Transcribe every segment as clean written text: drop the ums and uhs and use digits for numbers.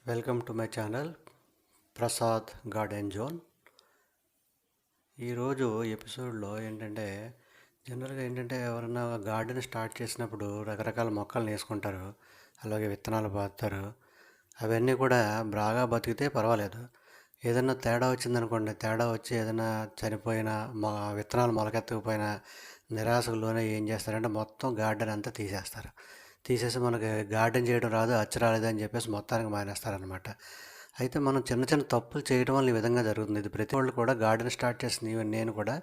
Welcome to my channel Prasad garden zone. ఈరోజు ఎపిసోడ్లో జనరల్గా ఎవరైనా గార్డెన్ స్టార్ట్ చేసినప్పుడు రకరకాల మొక్కలు వేసుకుంటారు, అలాగే విత్తనాలు పాతారు. అవన్నీ కూడా బాగా బతికితే పర్వాలేదు. ఏదైనా తేడా వచ్చిందనుకోండి, తేడా వచ్చి ఏదైనా చనిపోయినా విత్తనాలు మొలకెత్తకపోయినా నిరాశకు లోనే ఏం చేస్తారంటే మొత్తం గార్డెన్ అంతా తీసేసి మనకి గార్డెన్ చేయడం రాదు, రాలేదని చెప్పేసి మొత్తానికి మానేస్తారనమాట. అయితే మనం చిన్న చిన్న తప్పులు చేయడం వల్ల ఈ విధంగా జరుగుతుంది. ఇది ప్రతి వాళ్ళు కూడా గార్డెన్ స్టార్ట్ చేసిన నేను కూడా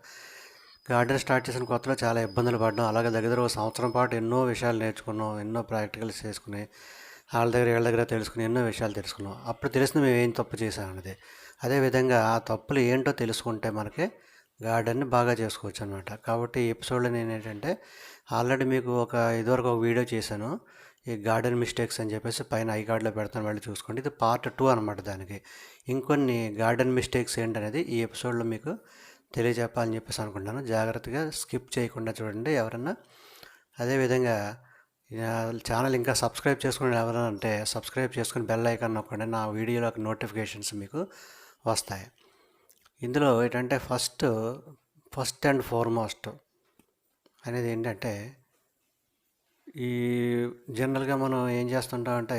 గార్డెన్ స్టార్ట్ చేసిన కొత్తలో చాలా ఇబ్బందులు పడ్డాం. అలాగే దగ్గర ఒక సంవత్సరం పాటు ఎన్నో విషయాలు నేర్చుకున్నాం, ఎన్నో ప్రాక్టికల్స్ చేసుకుని వీళ్ళ దగ్గర తెలుసుకుని ఎన్నో విషయాలు తెలుసుకున్నాం. అప్పుడు తెలిసిన మేము ఏం తప్పు చేసామన్నది. అదేవిధంగా ఆ తప్పులు ఏంటో తెలుసుకుంటే మనకి గార్డెన్ని బాగా చేసుకోవచ్చు అనమాట. కాబట్టి ఈ ఎపిసోడ్లో నేను ఆల్రెడీ మీకు ఇదివరకు ఒక వీడియో చేశాను, ఈ గార్డెన్ మిస్టేక్స్ అని చెప్పేసి పైన ఐ కార్డ్లో పెడతాను, వెళ్ళి చూసుకోండి. ఇది పార్ట్ 2 అనమాట. దానికి ఇంకొన్ని గార్డెన్ మిస్టేక్స్ ఏంటనేది ఈ ఎపిసోడ్లో మీకు తెలియజెప్పాలని చెప్పేసి అనుకుంటున్నాను. జాగ్రత్తగా స్కిప్ చేయకుండా చూడండి ఎవరన్నా. అదేవిధంగా ఛానల్ ఇంకా సబ్స్క్రైబ్ చేసుకుని ఎవరైనా అంటే సబ్స్క్రైబ్ చేసుకుని బెల్ ఐకాన్ నొక్కండి, నా వీడియోలో నోటిఫికేషన్స్ మీకు వస్తాయి. ఇందులో ఏంటంటే ఫస్ట్ అండ్ ఫార్మోస్ట్ అనేది ఏంటంటే, ఈ జనరల్గా మనం ఏం చేస్తుంటామంటే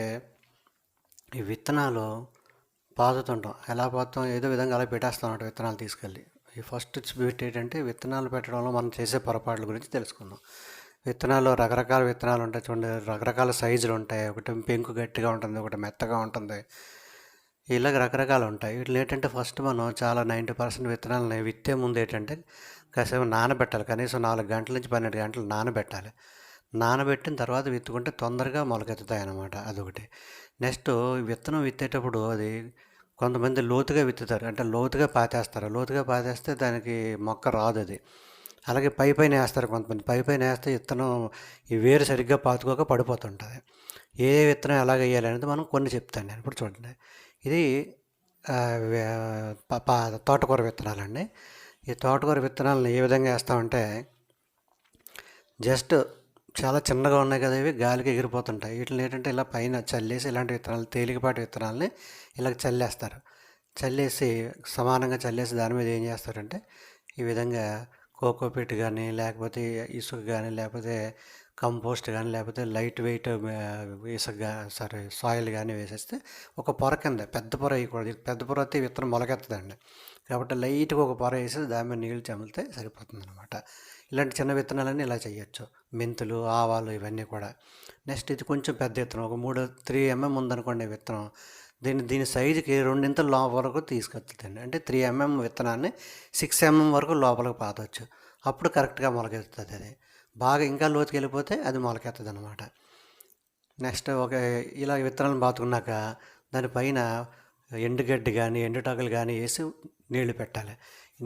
ఈ విత్తనాలు పాతుతుంటాం. ఎలా పాతుతాం, ఏదో విధంగా అలా పెట్టేస్తాం అన్నమాట విత్తనాలు తీసుకెళ్ళి. ఈ ఫస్ట్ బిట్ ఏంటంటే విత్తనాలు పెట్టడంలో మనం చేసే పొరపాట్ల గురించి తెలుసుకుందాం. విత్తనాలు రకరకాల విత్తనాలు ఉంటాయి చూడండి, రకరకాల సైజులు ఉంటాయి. ఒకటి పెంకు గట్టిగా ఉంటుంది, ఒకటి మెత్తగా ఉంటుంది, ఇలాగ రకరకాలు ఉంటాయి. వీటిలో ఏంటంటే ఫస్ట్ మనం చాలా 90% విత్తనాలని విత్తే ముందు కాసేపు నానబెట్టాలి. కనీసం 4 గంటల నుంచి 12 గంటలు నానబెట్టాలి. నానబెట్టిన తర్వాత విత్తుకుంటే తొందరగా మొలకెత్తుతాయి అన్నమాట. అదొకటి. నెక్స్ట్ విత్తనం విత్తేటప్పుడు అది కొంతమంది లోతుగా విత్తుతారు, అంటే లోతుగా పాతేస్తారు. లోతుగా పాతేస్తే దానికి మొక్క రాదు అది. అలాగే పైన వేస్తారు కొంతమంది. పైన వేస్తే విత్తనం ఈ వేరు సరిగ్గా పాతుకోక పడిపోతుంటుంది. ఏ విత్తనం ఎలాగ వేయాలి అనేది మనం కొన్ని చెప్తాను నేను. ఇప్పుడు చూడండి, ఇది తోటకూర విత్తనాలండి. ఈ తోటకూర విత్తనాలను ఏ విధంగా వేస్తామంటే, జస్ట్ చాలా చిన్నగా ఉన్నాయి కదా, ఇవి గాలికి ఎగిరిపోతుంటాయి. వీటిని ఏంటంటే ఇలా పైన చల్లేసి, ఇలాంటి విత్తనాలు తేలికపాటి విత్తనాలని ఇలా చల్లేస్తారు. చల్లేసి సమానంగా చల్లేసి దాని మీద ఏం చేస్తారంటే ఈ విధంగా కోకోపీట్ కానీ, లేకపోతే ఇసుక కానీ, లేకపోతే కంపోస్ట్ కానీ, లేకపోతే లైట్ వెయిట్ ఇసుక సాయిల్ కానీ వేసేస్తే ఒక పొర కింద, పెద్ద పొర వేయకూడదు. పెద్ద పొర అయితే విత్తనం మొలకెత్తదండి. కాబట్టి లైట్గా ఒక పొర వేసి దాని మీద నీళ్ళు చమిలితే సరిపోతుంది అనమాట. ఇలాంటి చిన్న విత్తనాలన్నీ ఇలా చేయొచ్చు. మెంతులు, ఆవాలు ఇవన్నీ కూడా. నెక్స్ట్ ఇది కొంచెం పెద్ద విత్తనం, ఒక 3 mm ఉందనుకోండి విత్తనం. దీని సైజుకి 2 ఇంతల వరకు తీసుకొస్తుందండి. అంటే 3 mm విత్తనాన్ని 6 mm వరకు లోపలికి పాతవచ్చు. అప్పుడు కరెక్ట్గా మొలకెత్తుతుంది అది. బాగా ఇంకా లోతుకి వెళ్ళిపోతే అది మొలకెత్తది అనమాట. నెక్స్ట్ ఇలా విత్తనాలను పాతుకున్నాక దానిపైన ఎండుగడ్డి కానీ, ఎండుటాకులు కానీ వేసి నీళ్లు పెట్టాలి.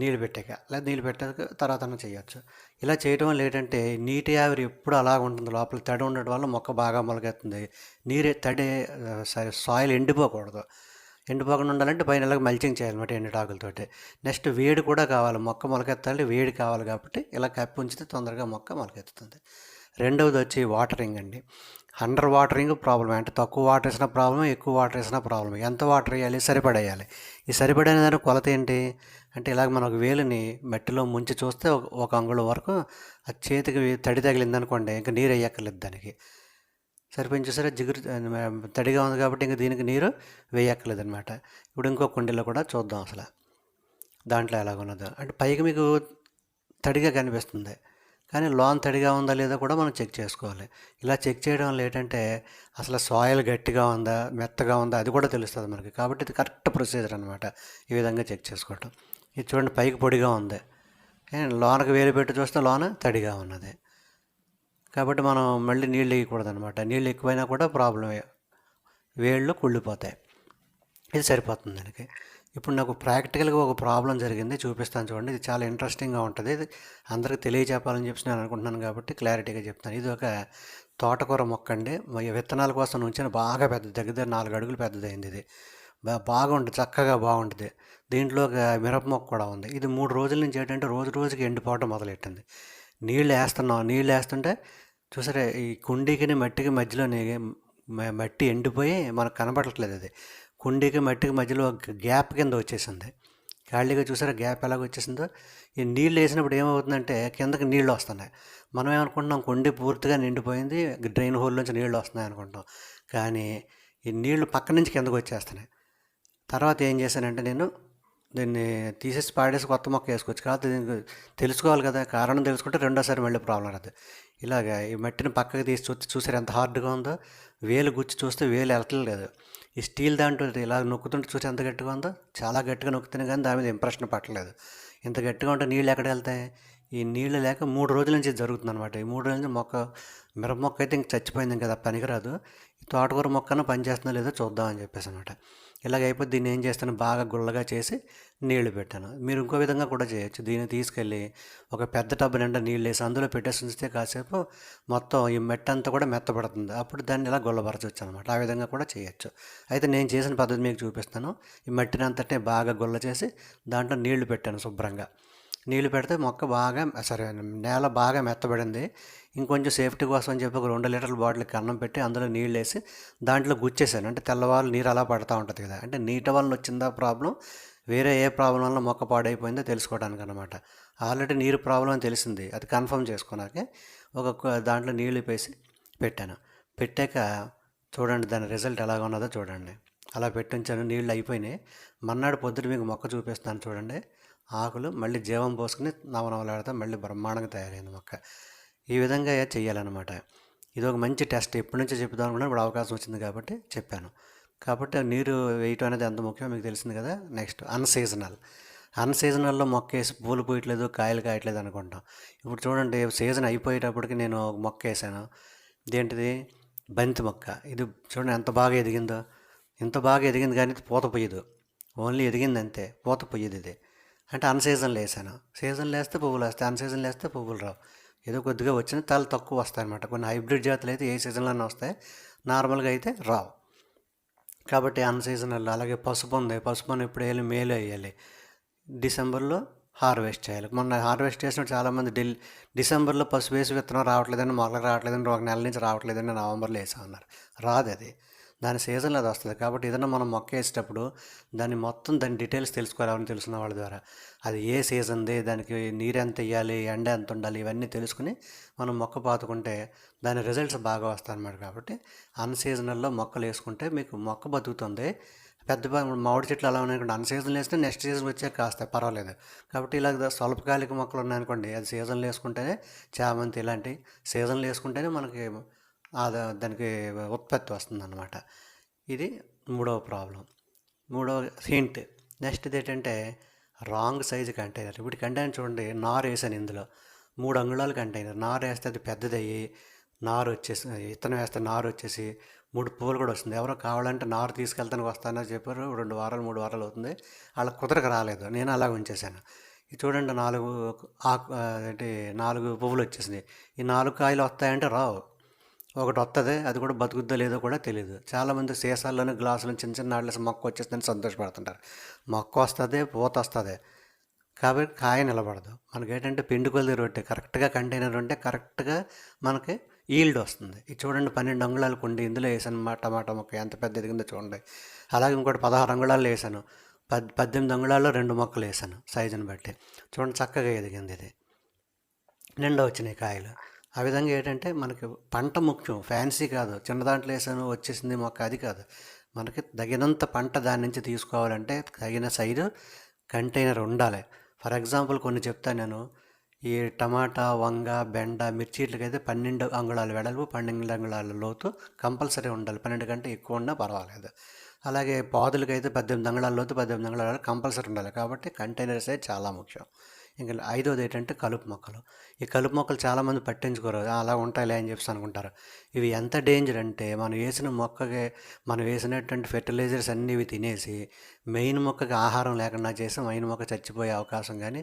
నీళ్ళు పెట్టాక లేదా నీళ్ళు పెట్టాక తర్వాత చేయొచ్చు. ఇలా చేయడం వల్ల ఏంటంటే నీటి ఆవిరి ఎప్పుడు అలాగ ఉంటుంది, లోపల తడి ఉండడం వల్ల మొక్క బాగా మొలకెత్తుంది. సాయిల్ ఎండిపోకూడదు. ఎండిపోకుండా ఉండాలంటే పైన ఇలాగ మల్చింగ్ చేయాలన్నమాట ఎండుటాకులతోటి. నెక్స్ట్ వేడి కూడా కావాలి, మొక్క మొలకెత్తాలి, వేడి కావాలి. కాబట్టి ఇలా కప్పి ఉంచితే తొందరగా మొక్క మొలకెత్తుతుంది. రెండవది వచ్చి వాటరింగ్ అండి. అండర్ వాటరింగ్ ప్రాబ్లం, అంటే తక్కువ వాటర్ వేసిన ప్రాబ్లం, ఎక్కువ వాటర్ వేసిన ప్రాబ్లం. ఎంత వాటర్ వేయాలి, సరిపడేయాలి. ఈ సరిపడే దానికి కొలత ఏంటి అంటే, ఇలాగ మనకు వేలుని మట్టిలో ముంచి చూస్తే ఒక అంగుళం వరకు ఆ చేతికి తడి తగిలిందనుకోండి, ఇంకా నీరు వేయక్కర్లేదు దానికి. సరిపోయింది చూసారా, జిగురు తడిగా ఉంది కాబట్టి ఇంకా దీనికి నీరు వేయక్కర్లేదు అనమాట. ఇప్పుడు ఇంకో కుండీలో కూడా చూద్దాం అసలు దాంట్లో ఎలాగున్నదో. అంటే పైకి మీకు తడిగా కనిపిస్తుంది, కానీ లోన్ తడిగా ఉందా లేదా కూడా మనం చెక్ చేసుకోవాలి. ఇలా చెక్ చేయడం వల్ల ఏంటంటే అసలు సాయిల్ గట్టిగా ఉందా, మెత్తగా ఉందా, అది కూడా తెలుస్తుంది మనకి. కాబట్టి ఇది కరెక్ట్ ప్రొసీజర్ అనమాట, ఈ విధంగా చెక్ చేసుకోవటం. ఇది చూడండి, పైకి పొడిగా ఉంది, లోనకి వేలు పెట్టి చూస్తే లోన తడిగా ఉన్నది. కాబట్టి మనం మళ్ళీ నీళ్ళు వేయకూడదు అనమాట. నీళ్ళు ఎక్కువైనా కూడా ప్రాబ్లమే, వేళ్ళు కుళ్ళిపోతాయి. ఇది సరిపోతుంది దానికి. ఇప్పుడు నాకు ప్రాక్టికల్గా ఒక ప్రాబ్లం జరిగింది, చూపిస్తాను చూడండి. ఇది చాలా ఇంట్రెస్టింగ్గా ఉంటుంది. ఇది అందరికీ తెలియజెప్పాలని చెప్పి నేను అనుకుంటున్నాను కాబట్టి క్లారిటీగా చెప్తాను. ఇది ఒక తోటకూర మొక్క అండి. విత్తనాల కోసం ఉంచిన బాగా పెద్దది, దగ్గర 4 అడుగులు పెద్దదైంది. ఇది బాగుంటుంది, చక్కగా బాగుంటుంది. దీంట్లో ఒక మిరప మొక్క కూడా ఉంది. ఇది 3 రోజుల నుంచి ఏంటంటే రోజుకి ఎండిపోవటం మొదలెట్టింది. నీళ్ళు వేస్తుంటే చూసారా, ఈ కుండీకి మట్టికి మధ్యలోని మట్టి ఎండిపోయి మనకు కనపడట్లేదు. అది కుండీకి మట్టికి మధ్యలో ఒక గ్యాప్ కింద వచ్చేసింది. ఖాళీగా చూసారా గ్యాప్ ఎలాగ వచ్చేసిందో. ఈ నీళ్ళు వేసినప్పుడు ఏమవుతుందంటే కిందకి నీళ్ళు వస్తున్నాయి. మనం ఏమనుకుంటున్నాం కుండీ పూర్తిగా నిండిపోయింది, డ్రైన్ హోల్ నుంచి నీళ్ళు వస్తున్నాయి అనుకుంటాం. కానీ ఈ నీళ్లు పక్క నుంచి కిందకు వచ్చేస్తున్నాయి. తర్వాత ఏం చేశానంటే నేను దీన్ని తీసేసి పాడేసి కొత్త మొక్క వేసుకోవచ్చు. కాదు దీనికి తెలుసుకోవాలి కదా, కారణం తెలుసుకుంటే రెండోసారి మళ్ళీ ప్రాబ్లం రాదు. ఇలాగ ఈ మట్టిని పక్కకి తీసి చూసారు ఎంత హార్డ్గా ఉందో. వేలు గుచ్చి చూస్తే వేలు వెళ్ళట్లేదు. ఈ స్టీల్ దాంట్లో ఇలా నొక్కుతుంటే చూసి ఎంత గట్టిగా ఉందో. చాలా గట్టిగా నొక్కుతున్నాయి కానీ దాని మీద ఇంప్రెషన్ పట్టలేదు. ఇంత గట్టిగా ఉంటే నీళ్ళు ఎక్కడ వెళ్తాయి? ఈ నీళ్ళు లేక 3 రోజుల నుంచి జరుగుతుంది అనమాట. ఈ 3 రోజుల నుంచి మిరప మొక్క అయితే ఇంక చచ్చిపోయింది కదా, పనికిరాదు. ఈ తోటకూర మొక్కన పని చేస్తుందో లేదో చూద్దామని చెప్పేసి అనమాట. ఇలాగైపోతే దీన్ని ఏం చేస్తాను, బాగా గుల్లగా చేసి నీళ్లు పెట్టాను. మీరు ఇంకో విధంగా కూడా చేయొచ్చు. దీన్ని తీసుకెళ్ళి ఒక పెద్ద టబ్బు నిండా నీళ్ళు వేసి అందులో పెట్టేసి ఉంచితే కాసేపు మొత్తం ఈ మట్టి అంతా కూడా మెత్తపడుతుంది. అప్పుడు దాన్ని ఇలా గుల్లపరచవచ్చు అనమాట. ఆ విధంగా కూడా చేయొచ్చు. అయితే నేను చేసిన పద్ధతి మీకు చూపిస్తాను. ఈ మట్టిని అంతటిని బాగా గుల్ల చేసి దాంట్లో నీళ్లు పెట్టాను శుభ్రంగా. నీళ్ళు పెడితే మొక్క బాగా నేల బాగా మెత్తబడింది. ఇంకొంచెం సేఫ్టీ కోసం అని చెప్పి ఒక 2 లీటర్ల బాటిల్కి అన్నం పెట్టి అందులో నీళ్ళు వేసి దాంట్లో గుచ్చేసాను. అంటే తెల్లవారు నీరు అలా పడతా ఉంటుంది కదా, అంటే నీటి వలన వచ్చిందా ప్రాబ్లం, వేరే ఏ ప్రాబ్లం వల్ల మొక్క పాడైపోయిందో తెలుసుకోవడానికి అనమాట. ఆల్రెడీ నీరు ప్రాబ్లం అని తెలిసింది, అది కన్ఫర్మ్ చేసుకున్నాకే దాంట్లో నీళ్ళు వేసి పెట్టాను. పెట్టాక చూడండి దాని రిజల్ట్ ఎలాగ ఉన్నదో చూడండి. అలా పెట్టించాను, నీళ్ళు అయిపోయినాయి. మర్నాడు పొద్దున మీకు మొక్క చూపిస్తాను చూడండి. ఆకులు మళ్ళీ జీవం పోసుకుని నవనవలాడితే మళ్ళీ బ్రహ్మాండంగా తయారైంది మొక్క. ఈ విధంగా చేయాలన్నమాట. ఇది ఒక మంచి టెస్ట్. ఎప్పటి నుంచో చెప్దాం అనుకున్నా, ఇప్పుడు అవకాశం వచ్చింది కాబట్టి చెప్పాను. కాబట్టి నీరు వేయటం అనేది ఎంత ముఖ్యమో మీకు తెలిసింది కదా. నెక్స్ట్ అన్సీజనల్లో మొక్క వేసి పూలు పూయట్లేదు, కాయలు కాయట్లేదు అనుకుంటాం. ఇప్పుడు చూడండి సీజన్ అయిపోయేటప్పటికి నేను ఒక మొక్క వేసాను. ఇదేంటిది, బంతి మొక్క. ఇది చూడండి ఎంత బాగా ఎదిగిందో. ఇంత బాగా ఎదిగింది కానీ పూత పొయ్యదు, ఓన్లీ ఎదిగింది అంతే, పూత పొయ్యదు. ఇది అంటే అన్సీజన్లో వేసాను. సీజన్లో వేస్తే పువ్వులు వస్తాయి, అన్సీజన్లో వేస్తే పువ్వులు రావు. ఏదో కొద్దిగా వచ్చిన తల తక్కువ వస్తాయి అనమాట. కొన్ని హైబ్రిడ్ జాతులు అయితే ఏ సీజన్లోనే వస్తాయి, నార్మల్గా అయితే రావు. కాబట్టి అన్సీజనల్. అలాగే పసుపు ఉంది, పసుపుని ఇప్పుడు వేయాలి, మేలో వేయాలి, డిసెంబర్లో హార్వెస్ట్ చేయాలి. మొన్న హార్వెస్ట్ చేసినప్పుడు చాలామంది డిసెంబర్లో పసుపు వేసి విత్తనం రావట్లేదని, మొలక రావట్లేదని, 1 నెల నుంచి రావట్లేదని నవంబర్లో వేసామన్నారు. రాదు, అది దాని సీజన్లో అది వస్తుంది. కాబట్టి ఏదైనా మనం మొక్క వేసేటప్పుడు దాని డీటెయిల్స్ తెలుసుకోవాలి ఎవరిని తెలుసుకున్న వాళ్ళ ద్వారా. అది ఏ సీజన్ది, దానికి నీరు ఎంత వేయాలి, ఎండ ఎంత ఉండాలి, ఇవన్నీ తెలుసుకుని మనం మొక్క పాతుకుంటే దాని రిజల్ట్స్ బాగా వస్తాయి అన్నమాట. కాబట్టి అన్సీజనల్లో మొక్కలు వేసుకుంటే మీకు మొక్క బతుకుతుంది. మామిడి చెట్లు అలా ఉన్నాయనుకోండి, అన్సీజన్లో వేస్తే నెక్స్ట్ సీజన్ వచ్చాక కాస్తాయి, పర్వాలేదు. కాబట్టి ఇలాగ స్వల్పకాలిక మొక్కలు ఉన్నాయనుకోండి, అది సీజన్లో వేసుకుంటేనే, చామంతి ఇలాంటి సీజన్లో వేసుకుంటేనే మనకి దానికి ఉత్పత్తి వస్తుందన్నమాట. ఇది 3వ ప్రాబ్లం. 3వ హింట్. నెక్స్ట్ ఇది ఏంటంటే రాంగ్ సైజు కంటైనర్. ఇప్పుడు కంటైనర్ చూడండి, నారు వేసాను ఇందులో 3 అంగుళాల కంటైనర్. నారు వేస్తే అది పెద్దదయ్యి నారు వచ్చేసి, విత్తనం వేస్తే నారు వచ్చేసి 3 పువ్వులు కూడా వస్తుంది. ఎవరో కావాలంటే నారు తీసుకెళ్తానికి వస్తానని చెప్పారు. 2 వారాలు 3 వారాలు అవుతుంది, వాళ్ళకి కుదరక రాలేదు. నేను అలా ఉంచేసాను. ఇది చూడండి 4 పువ్వులు వచ్చేసినాయి. ఈ 4 కాయలు వస్తాయంటే రావు. ఒకటి వస్తుంది, అది కూడా బతుకుద్దో లేదో కూడా తెలియదు. చాలామంది సీసాల్లోనే గ్లాసులు చిన్న చిన్న ఆడలేసి మొక్క వచ్చేస్తుందని సంతోషపడుతుంటారు. మొక్క వస్తుంది, పూత వస్తుంది, కాబట్టి కాయ నిలబడదు. మనకేంటంటే పిండి కొలిది రొట్టె, కరెక్ట్గా కంటైనర్ ఉంటే కరెక్ట్గా మనకి ఈల్డ్ వస్తుంది. ఇది చూడండి 12 అంగుళాలు కుండి, ఇందులో వేసాను టమాటా మొక్క ఎంత పెద్ద ఎదిగిందో చూడండి. అలాగే ఇంకోటి 16 అంగుళాలు వేసాను, 18 అంగుళాల్లో 2 మొక్కలు వేసాను సైజుని బట్టి. చూడండి చక్కగా ఎదిగింది. ఇది నిండా వచ్చినాయి కాయలు. ఆ విధంగా ఏంటంటే మనకి పంట ముఖ్యం, ఫ్యాన్సీ కాదు. చిన్న దాంట్లో వేసాను వచ్చేసింది మొక్క, అది కాదు. మనకి తగినంత పంట దాని నుంచి తీసుకోవాలంటే తగిన సైజు కంటైనర్ ఉండాలి. ఫర్ ఎగ్జాంపుల్ కొన్ని చెప్తాను నేను. ఈ టమాటా, వంగ, బెండ, మిర్చీలకైతే 12 అంగుళాలు వెడల్పు, 12 అంగుళాల లోతు కంపల్సరీ ఉండాలి. 12 కంటే ఎక్కువ ఉన్నా పర్వాలేదు. అలాగే పాదులకైతే 18 అంగుళాల లోతు, 18 అంగుళాలు కంపల్సరీ ఉండాలి. కాబట్టి కంటైనర్ సైజ్ చాలా ముఖ్యం. ఇంకా 5వది ఏంటంటే కలుపు మొక్కలు. ఈ కలుపు మొక్కలు చాలామంది పట్టించుకోరు, అలా ఉంటాయిలే అని చెప్పి అనుకుంటారు. ఇవి ఎంత డేంజర్ అంటే మనం వేసిన మొక్కకి మనం వేసినటువంటి ఫెర్టిలైజర్స్ అన్నీ ఇవి తినేసి మెయిన్ మొక్కకి ఆహారం లేకుండా చేసి మెయిన్ మొక్క చచ్చిపోయే అవకాశం కానీ,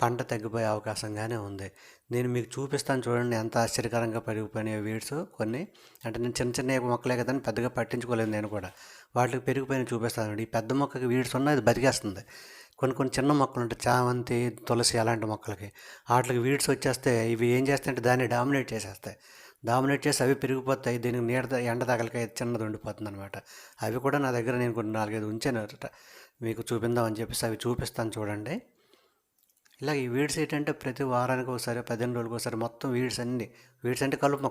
పంట తగ్గిపోయే అవకాశం కానీ ఉంది. నేను మీకు చూపిస్తాను చూడండి ఎంత ఆశ్చర్యకరంగా పెరిగిపోయినాయి వీడ్స్ కొన్ని. అంటే నేను చిన్న చిన్న మొక్కలే కదా అని పెద్దగా పట్టించుకోలేదు నేను కూడా. వాటికి పెరిగిపోయిన చూపిస్తాను. ఈ పెద్ద మొక్కకి వీడ్స్ ఉన్నా అది బతికేస్తుంది. కొన్ని చిన్న మొక్కలు ఉంటాయి, చామంతి, తులసి అలాంటి మొక్కలకి వాటికి వీడ్స్ వచ్చేస్తే ఇవి ఏం చేస్తాయంటే దాన్ని డామినేట్ చేసేస్తాయి. డామినేట్ చేసి అవి పెరిగిపోతాయి. దీనికి ఎండ తగలక చిన్నది ఉండిపోతుంది అనమాట. అవి కూడా నా దగ్గర నేను కొన్ని 4-5 ఉంచాను మీకు చూపిందామని చెప్పేసి. అవి చూపిస్తాను చూడండి. ఇలా ఈ వీడ్స్ ఏంటంటే ప్రతి వారానికి ఒకసారి 15 రోజులకు ఒకసారి మొత్తం వీడ్స్ అంటే కలుపు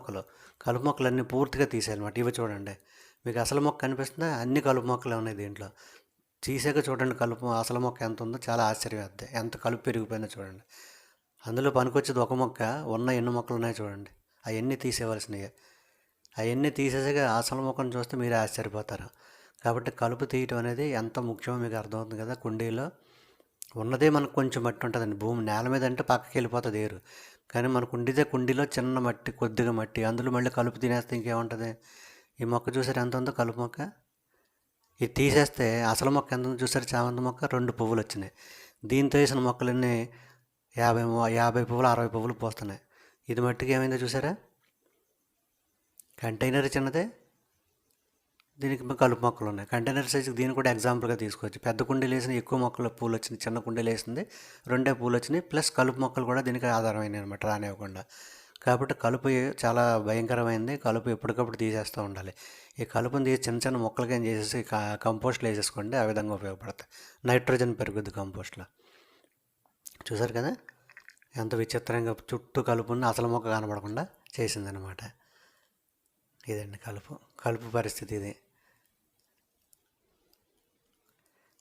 మొక్కలన్నీ పూర్తిగా తీసేయాలన్నమాట. ఇవి చూడండి, మీకు అసలు మొక్క కనిపిస్తుందా? అన్ని కలుపు మొక్కలే ఉన్నాయి దీంట్లో. తీసాక చూడండి అసలు మొక్క ఎంత ఉందో, చాలా ఆశ్చర్యం వేద్ది. ఎంత కలుపు పెరిగిపోయిందో చూడండి. అందులో పనికొచ్చేది ఒక మొక్క, ఉన్న ఎన్ని మొక్కలు ఉన్నాయో చూడండి. అవన్నీ తీసేయవలసినవి. అవన్నీ తీసేసాక అసలు మొక్కను చూస్తే మీరే ఆశ్చర్యపోతారు. కాబట్టి కలుపు తీయటం అనేది ఎంత ముఖ్యమో మీకు అర్థమవుతుంది కదా. కుండీలో ఉన్నదే మనకు కొంచెం మట్టి ఉంటుందండి. భూమి నేల మీద అంటే పక్కకి వెళ్ళిపోతుంది ఏరు. కానీ మనకు కుండీలో చిన్న మట్టి, కొద్దిగా మట్టి, అందులో మళ్ళీ కలుపు తినేస్తే ఇంకేముంటుంది? ఈ మొక్క చూసారు ఎంత ఉందో కలుపు మొక్క. ఇది తీసేస్తే అసలు మొక్క ఎంత ఉందో చూసారు? చామంతి మొక్క 2 పువ్వులు వచ్చినాయి. దీంతో వేసిన మొక్కలన్నీ 50 పువ్వులు 60 పువ్వులు పోస్తున్నాయి. ఇది మట్టికి ఏమైందో చూసారా? కంటైనర్ చిన్నదే, దీనికి కలుపు మొక్కలు ఉన్నాయి. కంటైనర్ సైజుకి దీన్ని కూడా ఎగ్జాంపుల్గా తీసుకోవచ్చు. పెద్ద కుండీలు వేసిన ఎక్కువ మొక్కలు పూలు వచ్చినాయి, చిన్న కుండీలు వేసింది 2 పూలు వచ్చినాయి. ప్లస్ కలుపు మొక్కలు కూడా దీనికి ఆధారమైనవి అనమాట, రానివ్వకుండా. కాబట్టి కలుపు చాలా భయంకరమైంది. కలుపు ఎప్పటికప్పుడు తీసేస్తూ ఉండాలి. ఈ కలుపుని తీసి చిన్న చిన్న మొక్కలకి ఏం చేసేసి కంపోస్ట్లో వేసేసుకోండి. ఆ విధంగా ఉపయోగపడతాయి. నైట్రోజన్ పెరుగుద్ది కంపోస్ట్లో. చూసారు కదా ఎంత విచిత్రంగా చుట్టూ కలుపుని అసలు మొక్క కనబడకుండా చేసిందనమాట. ఇదండి కలుపు పరిస్థితి ఇది.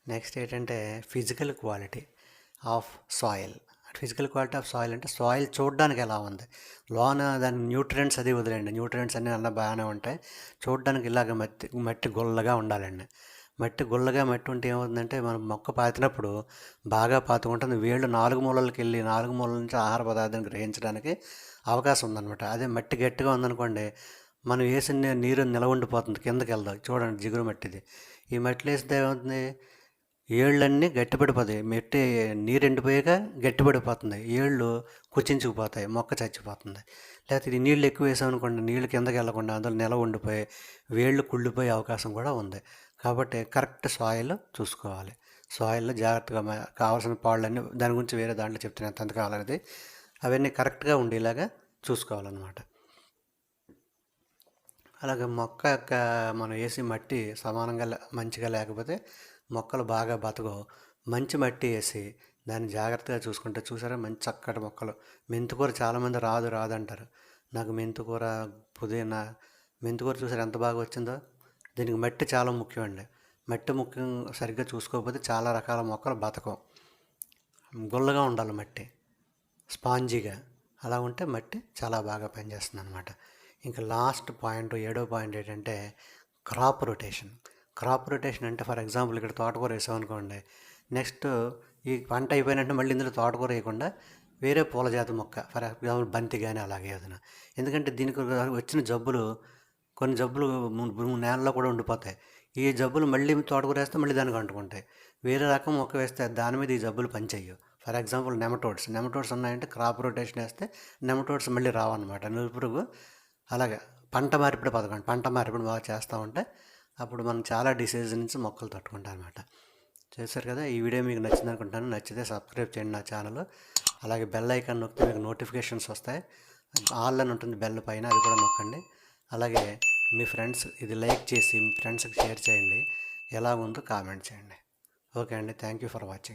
నెక్స్ట్ ఏంటంటే physical quality of soil. Physical quality of soil అంటే సాయిల్ చూడడానికి ఎలా ఉంది, లోన దాని న్యూట్రియంట్స్ అది వదిలేండి. న్యూట్రియంట్స్ అన్నీ అలా బాగానే ఉంటాయి. చూడడానికి ఇలాగ మట్టి గుల్లగా ఉండాలండి. మట్టి ఉంటే ఏమవుతుందంటే మనం మొక్క పాతినప్పుడు బాగా పాతుకుంటుంది. వేళ్ళు 4 మూలలకి వెళ్ళి 4 మూలల నుంచి ఆహార పదార్థాన్ని గ్రహించడానికి అవకాశం ఉందన్నమాట. అదే మట్టి గట్టిగా ఉందనుకోండి, మనం వేసిన నీరు నిలవ ఉండిపోతుంది, కిందకి వెళ్దాం. చూడండి జిగురు మట్టిది. ఈ మట్టిలో వేస్తే ఏమవుతుంది? ఏళ్ళన్నీ గట్టిపడిపోతాయి. నీరు ఎండిపోయాక గట్టిపడిపోతుంది. ఏళ్ళు కుచించుకుపోతాయి, మొక్క చచ్చిపోతుంది. లేకపోతే ఇది నీళ్ళు ఎక్కువ వేసామనుకోండి, నీళ్ళు కిందకి వెళ్ళకుండా అందులో నిలవ ఉండిపోయి వేళ్ళు కుళ్ళిపోయే అవకాశం కూడా ఉంది. కాబట్టి కరెక్ట్ సాయిల్ చూసుకోవాలి. సాయిల్లో జాగ్రత్తగా కావాల్సిన పాళ్ళన్నీ, దాని గురించి వేరే దాంట్లో చెప్తున్నాను ఎంత కావాలనేది, అవన్నీ కరెక్ట్గా ఉండేలాగా చూసుకోవాలన్నమాట. అలాగే మొక్క యొక్క మనం వేసి మట్టి సమానంగా మంచిగా లేకపోతే మొక్కలు బాగా బతకవు. మంచి మట్టి వేసి దాన్ని జాగ్రత్తగా చూసుకుంటే చూసారా మంచి చక్కటి మొక్కలు. మెంతికూర చాలామంది రాదు అంటారు. నాకు మెంతికూర, పుదీనా, మెంతికూర చూసారు ఎంత బాగా వచ్చిందో. దీనికి మట్టి చాలా ముఖ్యం అండి. మట్టి ముఖ్యం, సరిగ్గా చూసుకోకపోతే చాలా రకాల మొక్కలు బతకవు. గుల్లగా ఉండాలి మట్టి, స్పాంజీగా. అలా ఉంటే మట్టి చాలా బాగా పనిచేస్తుంది అనమాట. ఇంకా లాస్ట్ పాయింట్, 7వ పాయింట్ ఏంటంటే క్రాప్ రొటేషన్ అంటే ఫర్ ఎగ్జాంపుల్ ఇక్కడ తోటకూర వేసామనుకోండి, నెక్స్ట్ ఈ పంట అయిపోయినట్టు మళ్ళీ ఇందులో తోటకూర వేయకుండా వేరే పూల జాతి మొక్క, ఫర్ ఎగ్జాంపుల్ బంతి కానీ అలాగే ఏదైనా. ఎందుకంటే దీనికి వచ్చిన కొన్ని జబ్బులు నేలలో కూడా ఉండిపోతాయి. ఈ జబ్బులు మళ్ళీ తోటకూర వేస్తే మళ్ళీ దానికి అంటుకుంటాయి. వేరే రకం మొక్క వేస్తే దాని మీద ఈ జబ్బులు పనిచేయవు. ఫర్ ఎగ్జాంపుల్ నెమటోడ్స్ ఉన్నాయంటే క్రాప్ రొటేషన్ వేస్తే నెమటోడ్స్ మళ్ళీ రావన్నమాట. నులుపురుగు అలాగే పంట మార్పిడి బాగా చేస్తూ ఉంటే అప్పుడు మనం చాలా డిసీజ్ నుంచి మొక్కలు తట్టుకుంటాం అనమాట. చేశారు కదా. ఈ వీడియో మీకు నచ్చింది అనుకుంటాను. నచ్చితే సబ్స్క్రైబ్ చేయండి నా ఛానల్. అలాగే బెల్ ఐకాన్ నొక్కితే మీకు నోటిఫికేషన్స్ వస్తాయి. ఆల్ అని ఉంటుంది బెల్ పైన, అది కూడా నొక్కండి. అలాగే మీ ఫ్రెండ్స్ ఇది లైక్ చేసి మీ ఫ్రెండ్స్కి షేర్ చేయండి. ఎలా ఉందో కామెంట్ చేయండి. ఓకే అండి, థ్యాంక్ యూ ఫర్ వాచింగ్.